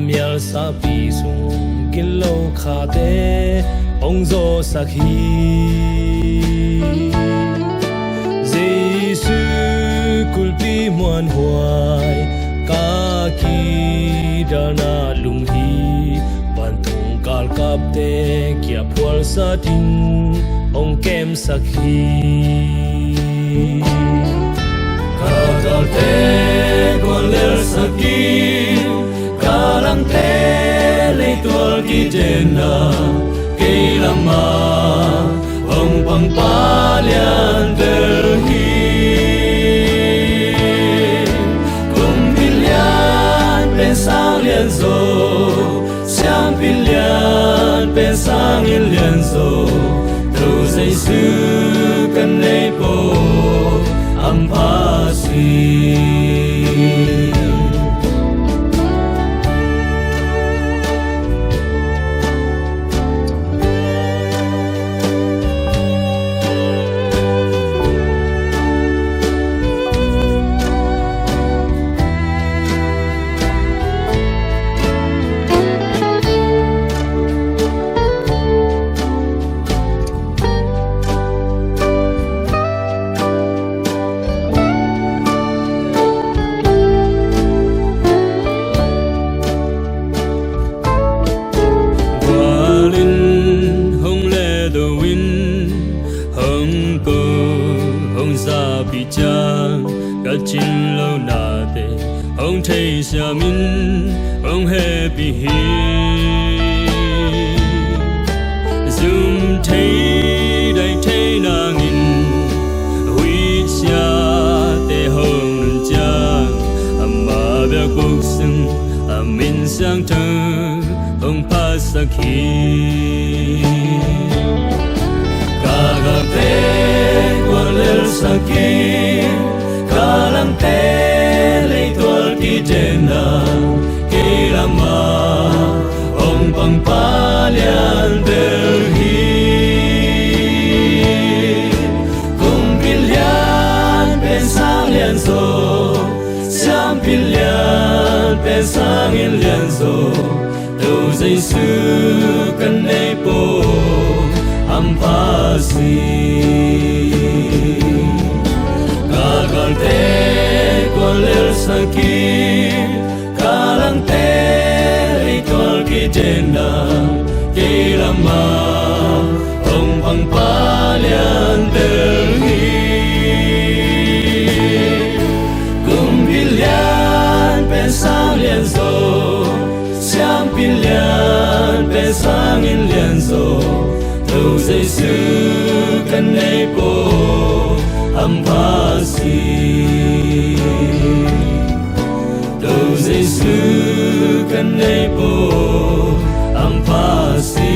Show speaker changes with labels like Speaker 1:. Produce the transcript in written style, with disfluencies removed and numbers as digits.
Speaker 1: miel sapi sung kilo khate ongzo sakhi Giêsu kulpi muan huai ka ki dana lung hi pantung kal kap te kia phual sa tin ong kem sakhi Kagal te golel sakhi kalang te le tual ki jena ke lama ong pang palian terhi kum pilian pensang lian zo siang pilian pensang lian zo tu Giêsu kan nei po ampasi Bi chang cả chín lâu na te ông thấy xa min ông happy hi zoom thấy đại thấy na ngin huy xa te hồng chang amma bia cuộc sống min sang thơ ông pass khi cả gặp te golel sakhi kalang te le tual ki jena ke lama ong pang palian terhi kum pilian pensang lian zo siam pilian pensang lian zo tu Giêsu kan nei po ampasi Kagal te golel sakhi kalang te le tual ki jena ke lama ong pang palian terhi kum pilian pensang lian zo siam pilian pensang lian zo tu Giêsu kan nei po ampasi tu Giêsu kan nei po ampasi